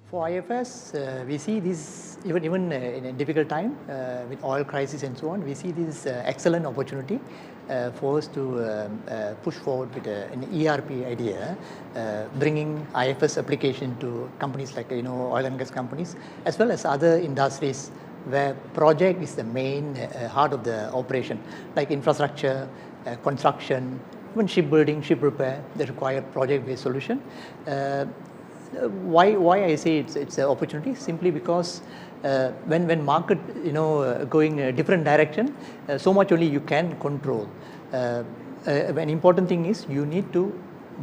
For IFS, we see this even in a difficult time with oil crisis and so on. We see this excellent opportunity for us to push forward with an ERP idea, bringing IFS application to companies like oil and gas companies, as well as other industries where project is the main heart of the operation, like infrastructure, construction, even shipbuilding, ship repair. They require project-based solution. Why I say it's an opportunity? Simply because when market going a different direction, so much only you can control. An important thing is you need to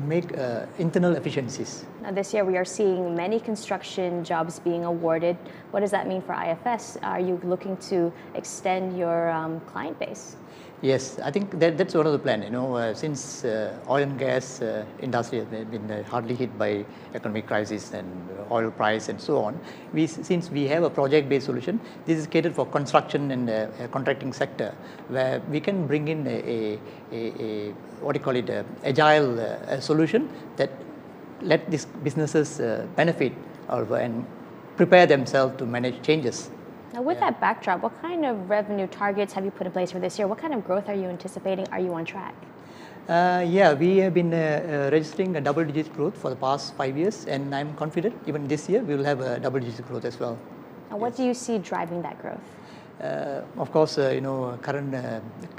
make internal efficiencies. Now this year we are seeing many construction jobs being awarded. What does that mean for IFS? Are you looking to extend your client base? Yes, I think that's one of the plan. Since oil and gas industry has been hardly hit by economic crisis and oil price and so on, since we have a project-based solution, this is catered for construction and contracting sector, where we can bring in a what do you call it, agile solution that let these businesses benefit and prepare themselves to manage changes. Now with that backdrop, what kind of revenue targets have you put in place for this year? What kind of growth are you anticipating? Are you on track? Yeah, we have been registering a double-digit growth for the past 5 years, and I'm confident even this year we will have a double-digit growth as well. And what do you see driving that growth? Of course, current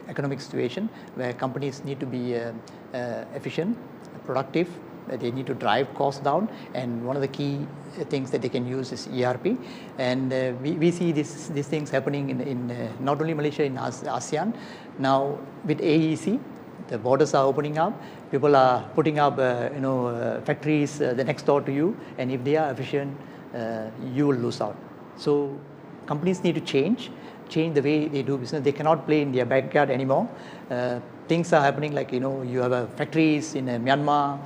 economic situation where companies need to be efficient, productive. They need to drive costs down, and one of the key things that they can use is ERP. And we see these things happening in not only Malaysia, in ASEAN. Now with AEC, the borders are opening up. People are putting up factories the next door to you, and if they are efficient, you will lose out. So companies need to change the way they do business. They cannot play in their backyard anymore. Things are happening like, you have factories in Myanmar,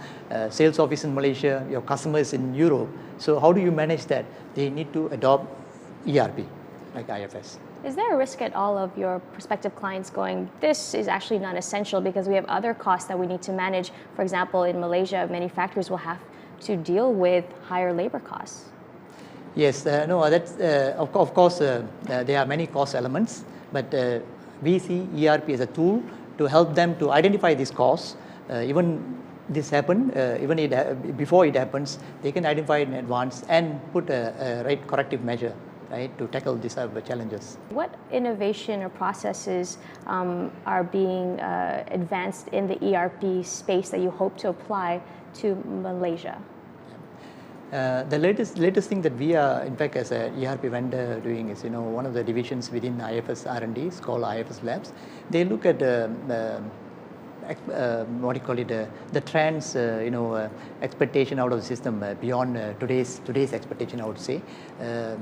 sales office in Malaysia, your customers in Europe. So how do you manage that? They need to adopt ERP, like IFS. Is there a risk at all of your prospective clients going, this is actually not essential because we have other costs that we need to manage? For example, in Malaysia, many factories will have to deal with higher labor costs. Yes, no, that's, of course, there are many cost elements, but we see ERP as a tool to help them to identify these costs. Even this happen, before it happens, they can identify it in advance and put a right corrective measure, right, to tackle these challenges. What innovation or processes are being advanced in the ERP space that you hope to apply to Malaysia? The latest thing that we are, in fact, as a ERP vendor doing is, one of the divisions within IFS R&D is called IFS Labs. They look at what do you call it, the trends, expectation out of the system beyond today's expectation, I would say,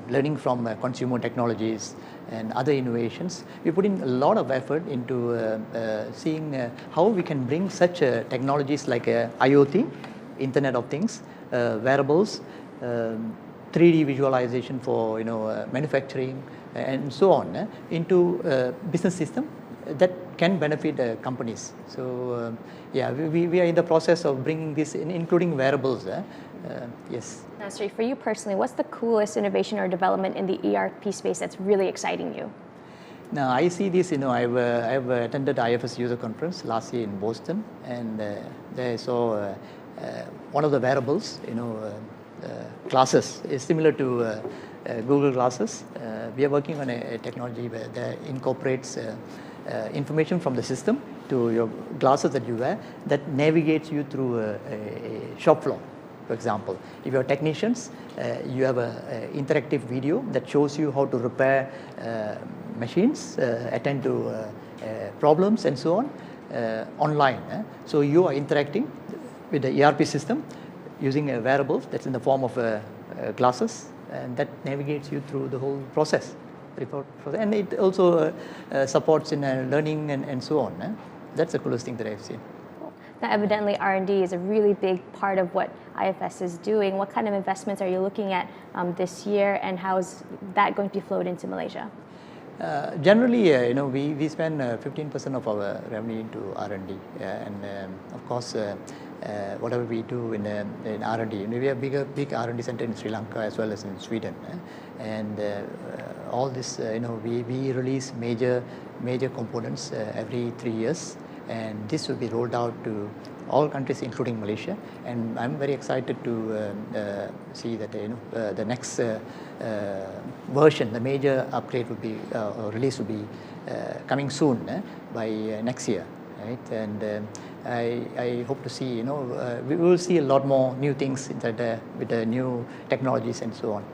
learning from consumer technologies and other innovations. We put in a lot of effort into seeing how we can bring such technologies like IoT, Internet of Things, wearables, 3D visualization for manufacturing and so on into business system that can benefit companies. So yeah, we are in the process of bringing this in, including wearables. Yes. Now, Sri, for you personally, what's the coolest innovation or development in the ERP space that's really exciting you? Now I see this. I've attended IFS user conference last year in Boston, and there I saw one of the wearables, glasses is similar to Google Glasses. We are working on a technology where that incorporates information from the system to your glasses that you wear that navigates you through a shop floor. For example, if you're technicians, you have an interactive video that shows you how to repair machines, attend to problems and so on online. So you are interacting with the ERP system using a wearable that's in the form of glasses, and that navigates you through the whole process. And it also supports in learning and so on. That's the coolest thing that I've seen. Now, evidently, R&D is a really big part of what IFS is doing. What kind of investments are you looking at this year, and how is that going to be flowed into Malaysia? Generally, we spend 15% of our revenue into R&D, and of course, whatever we do in R&D, we have big R&D center in Sri Lanka as well as in Sweden, and all this, we release major components every 3 years, and this will be rolled out to all countries, including Malaysia. And I'm very excited to see that the next version, the major upgrade will be or release will be coming soon by next year, right? And I hope to see we will see a lot more new things that with the new technologies and so on.